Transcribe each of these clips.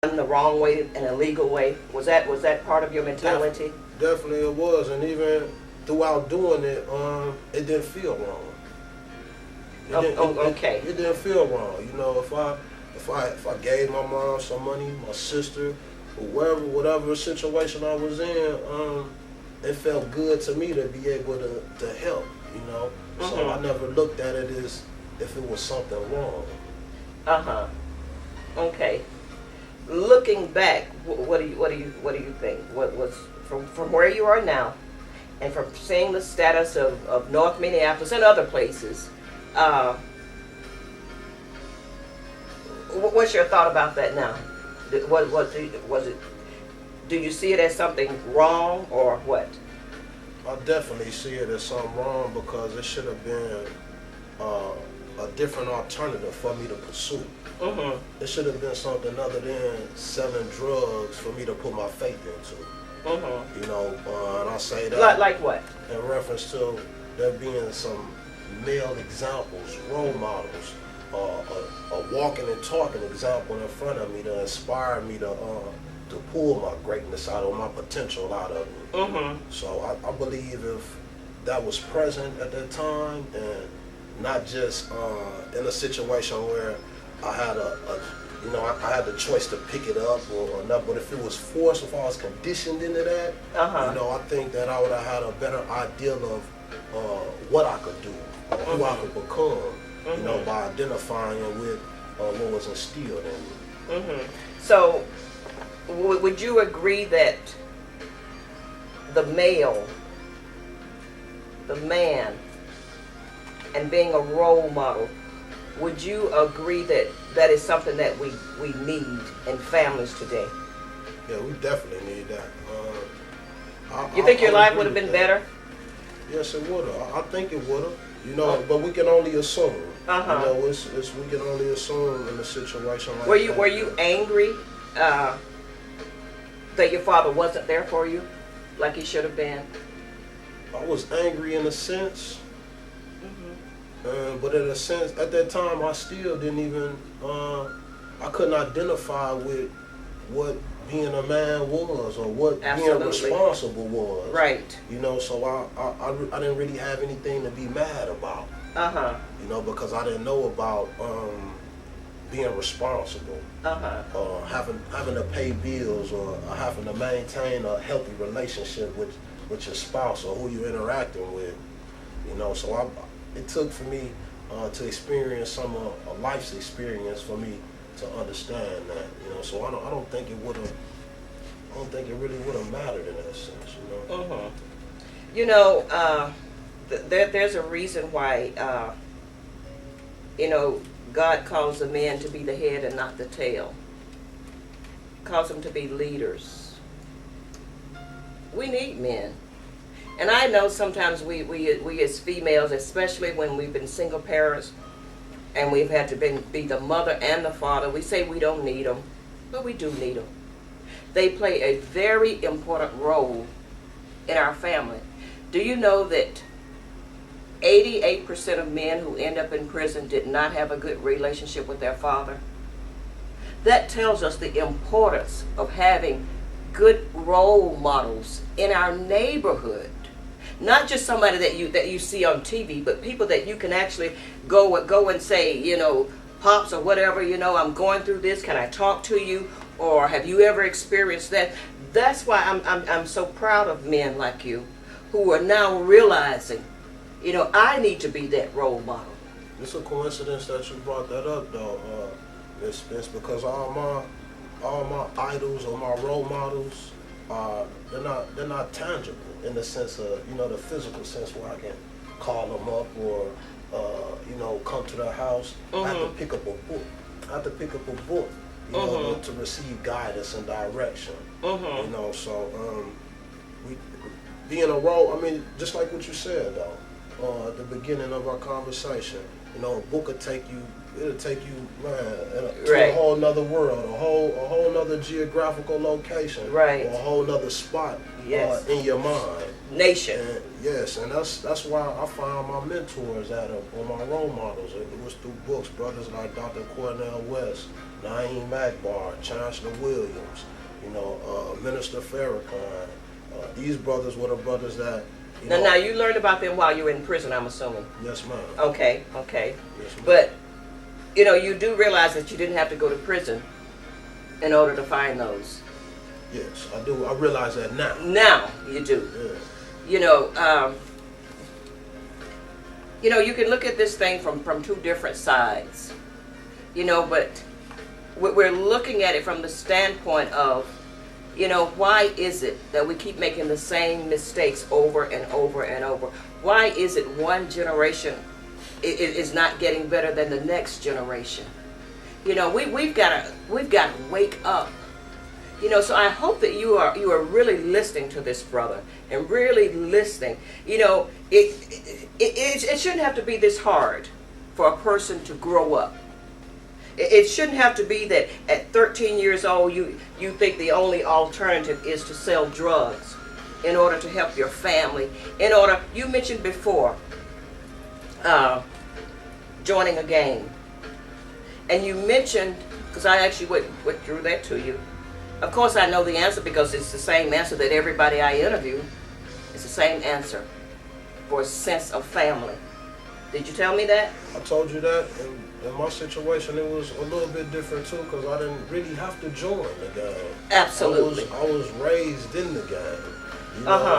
the wrong way, in a legal way? Was that part of your mentality? Definitely it was, and even throughout doing it, it didn't feel wrong. Okay. It didn't feel wrong. You know, if I gave my mom some money, my sister, whatever situation I was in, it felt good to me to be able to help. You know, so I never looked at it as if it was something wrong. Okay. Looking back, what do you think? What was from where you are now, and from seeing the status of North Minneapolis and other places? What's your thought about that now? Was it? Do you see it as something wrong or what? I definitely see it as something wrong because it should have been a different alternative for me to pursue. It should have been something other than selling drugs for me to put my faith into. You know, and I say that Like what? in reference to there being some male examples, role models, a walking and talking example in front of me to inspire me to pull my greatness out of my potential out of me. So I believe if that was present at that time, and not just in a situation where I had I had the choice to pick it up or not, but if it was forced, if I was conditioned into that, you know, I think that I would have had a better idea of what I could do, or who I could become, you know, by identifying with what was instilled in me. So, would you agree that the man, and being a role model, would you agree that that is something that we need in families today? Yeah, we definitely need that. You think your I life agree would have with been that. better? Yes, it would have. I think it would have. You know, but we can only assume. You know, it's we can only assume in a situation like that. Were you angry that your father wasn't there for you, like he should have been? I was angry in a sense, but in a sense, at that time, I still didn't even, I couldn't identify with what being a man was or what being responsible was. Right. You know, so I didn't really have anything to be mad about. You know, because I didn't know about being responsible, having to pay bills, or having to maintain a healthy relationship with your spouse or who you're interacting with. You know, so it took for me to experience some of life's experience for me to understand that. You know, so I don't think it would have. I don't think it really would have mattered in that sense. You know. You know, there's a reason why. You know, God calls the man to be the head and not the tail. Calls them to be leaders. We need men. And I know sometimes we as females, especially when we've been single parents and we've had to be the mother and the father, we say we don't need them, but we do need them. They play a very important role in our family. Do you know that 88% of men who end up in prison did not have a good relationship with their father? That tells us the importance of having good role models in our neighborhood. Not just somebody that you see on TV, but people that you can actually go and say, you know, Pops or whatever, you know, I'm going through this, can I talk to you? Or have you ever experienced that? That's why I'm so proud of men like you who are now realizing, you know, I need to be that role model. It's a coincidence that you brought that up, though, Miss Spence, because all my idols or my role models, they're not tangible in the sense of, you know, the physical sense where I can call them up or you know, come to their house. I have to pick up a book. You know, to receive guidance and direction. You know, so being a role, I mean, just like what you said, though, at the beginning of our conversation, you know, a book could take you it'll take you, man, to a whole nother world, a whole nother geographical location, right, or a whole nother spot, yes, in your mind. Nation. And yes, and that's why I found my mentors or my role models. It was through books, brothers like Dr. Cornel West, Naeem Akbar, Chancellor Williams, Minister Farrakhan. These brothers were the brothers that. Now you learned about them while you were in prison, I'm assuming. Yes, ma'am. Okay. Yes, ma'am. But you do realize that you didn't have to go to prison in order to find those. Yes, I do. I realize that now. Now you do. Yeah. You can look at this thing from two different sides. But we're looking at it from the standpoint of, why is it that we keep making the same mistakes over and over and over? Why is it one generation is not getting better than the next generation? We've got to wake up. So I hope that you are really listening to this brother and really listening. It shouldn't have to be this hard for a person to grow up. It shouldn't have to be that at 13 years old you think the only alternative is to sell drugs in order to help your family. You mentioned before joining a gang. And you mentioned, because I actually withdrew that to you. Of course I know the answer because it's the same answer that everybody I interview. It's the same answer for a sense of family. Did you tell me that? I told you that. In my situation, it was a little bit different too, because I didn't really have to join the gang. Absolutely. I was raised in the gang,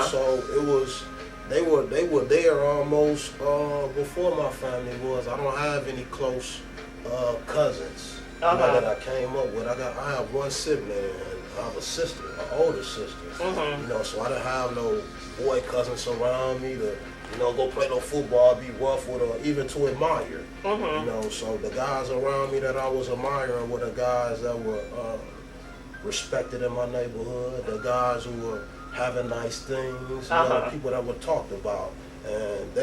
so it was. They were there almost before my family was. I don't have any close cousins that I came up with. I have one sibling and I have a sister, an older sister. So I didn't have no boy cousins around me to go play no football, be rough with, or even to admire. So the guys around me that I was admiring were the guys that were respected in my neighborhood, the guys who were having nice things, the people that were talked about. And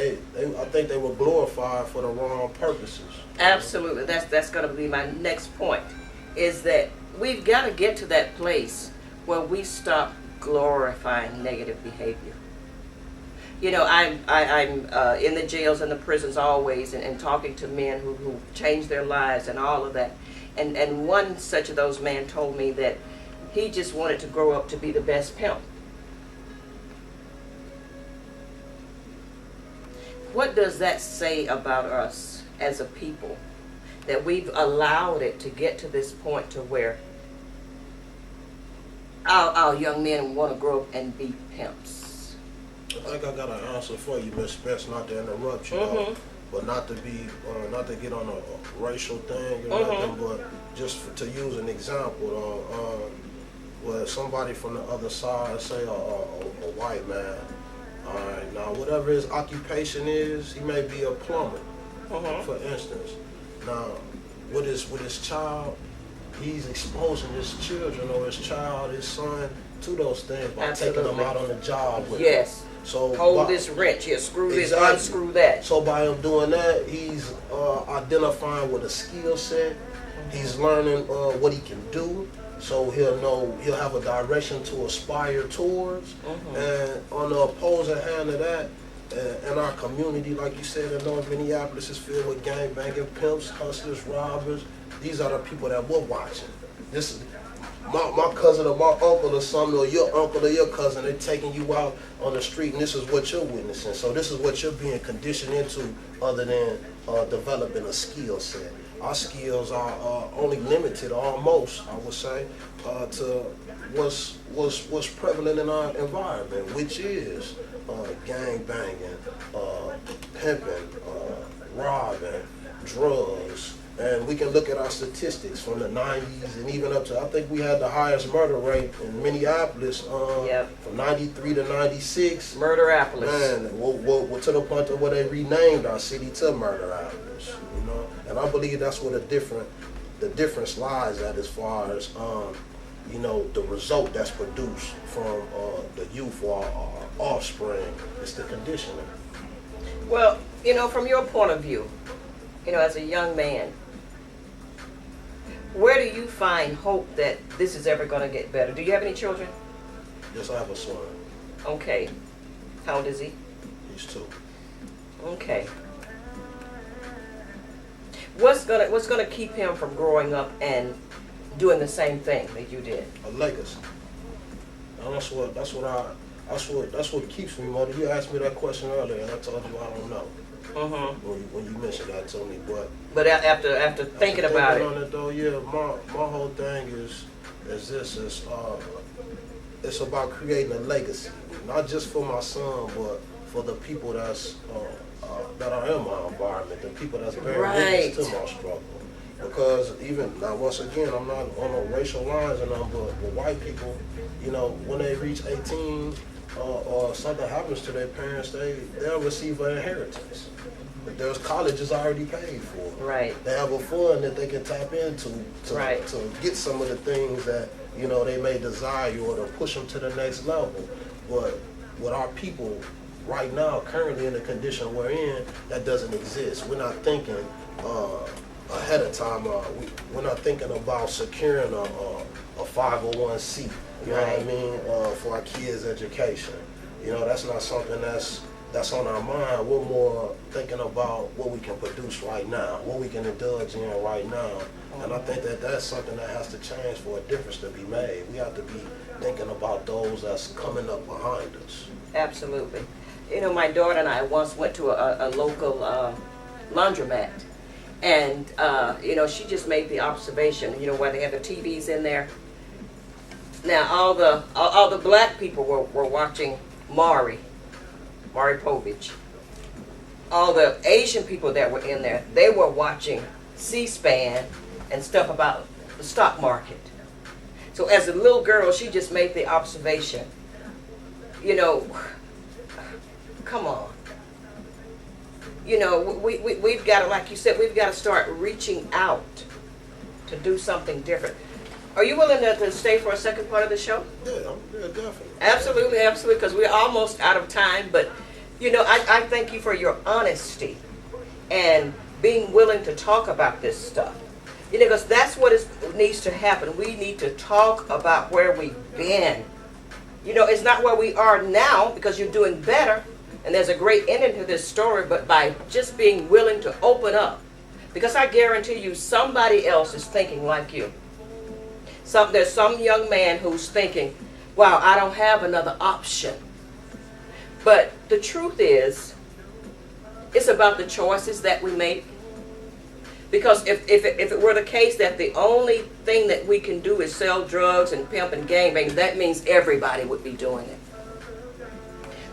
I think they were glorified for the wrong purposes. Absolutely. That's going to be my next point, is that we've got to get to that place where we stop glorifying negative behavior. I'm in the jails and the prisons always, and talking to men who changed their lives and all of that. And one such of those men told me that he just wanted to grow up to be the best pimp. What does that say about us as a people, that we've allowed it to get to this point to where our young men want to grow up and be pimps? I think I got an answer for you, Miss Spence, not to interrupt you, but not to get on a racial thing or nothing, but just to use an example, where somebody from the other side, say a white man, all right, now whatever his occupation is, he may be a plumber, for instance. Now, with his child, he's exposing his children or his son to those things by taking them out on the job with him. So hold this wrench here, screw this, unscrew that. So by him doing that, he's identifying with a skill set. He's learning what he can do. So he'll have a direction to aspire towards. And on the opposing hand of that, in our community, like you said, in North Minneapolis is filled with gangbanging, pimps, hustlers, robbers. These are the people that we're watching. This is my cousin or my uncle or something, or your uncle or your cousin, they're taking you out on the street, and this is what you're witnessing. So this is what you're being conditioned into, other than developing a skill set. Our skills are only limited, almost, I would say, to what's prevalent in our environment, which is gang banging, pimping, robbing, drugs. And we can look at our statistics from the 90s and even up to, I think we had the highest murder rate in Minneapolis from 93 to 96. Murderapolis. Man, we're to the point to where they renamed our city to Murderapolis, And I believe that's where the difference lies at, as far as, the result that's produced from the youth or our offspring. It's the conditioning. Well, from your point of view, as a young man, where do you find hope that this is ever going to get better? Do you have any children? Yes, I have a son. Okay. How old is he? He's 2. Okay. What's gonna keep him from growing up and doing the same thing that you did? A legacy. And that's what keeps me, Mother. You asked me that question earlier, and I told you I don't know. When you mentioned that to me, but after thinking about it, on it though, yeah, my whole thing is it's about creating a legacy, not just for my son, but for the people that are in my environment, the people that's bearing witness to my struggle. Because even now, once again, I'm not on no racial lines and all, but with white people, you know, when they reach 18 or something happens to their parents, they'll receive an inheritance. But there's colleges already paid for. Right. They have a fund that they can tap into to get some of the things that, you know, they may desire or to push them to the next level. But with our people right now, currently in the condition we're in, that doesn't exist. We're not thinking ahead of time. We're not thinking about securing a 501c. You know what I mean? For our kids' education. You know, that's not something that's on our mind. We're more thinking about what we can produce right now, what we can indulge in right now. And I think that that's something that has to change for a difference to be made. We have to be thinking about those that's coming up behind us. Absolutely. You know, my daughter and I once went to a local laundromat, and you know, she just made the observation, you know, where they have the TVs in there. Now all the black people were watching Maury Povich. All the Asian people that were in there, they were watching C-SPAN and stuff about the stock market. So as a little girl, she just made the observation, you know, come on. You know, we've got to, like you said, we've got to start reaching out to do something different. Are you willing to stay for a second part of the show? Yeah, definitely. Absolutely, absolutely, because we're almost out of time. But, you know, I thank you for your honesty and being willing to talk about this stuff. You know, because that's what needs to happen. We need to talk about where we've been. You know, it's not where we are now, because you're doing better. And there's a great ending to this story, but by just being willing to open up. Because I guarantee you, somebody else is thinking like you. There's some young man who's thinking, wow, I don't have another option. But the truth is, it's about the choices that we make. Because if it were the case that the only thing that we can do is sell drugs and pimp and gangbang, that means everybody would be doing it.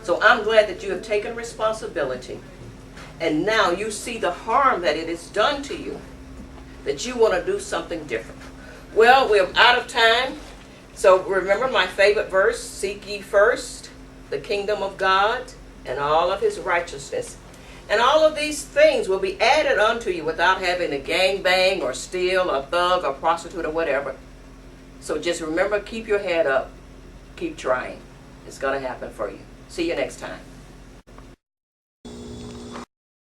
So I'm glad that you have taken responsibility, and now you see the harm that it has done to you, that you want to do something different. Well, we're out of time, so remember my favorite verse: seek ye first the kingdom of God and all of his righteousness, and all of these things will be added unto you without having to gangbang or steal or thug or prostitute or whatever. So just remember, keep your head up, keep trying. It's going to happen for you. See you next time.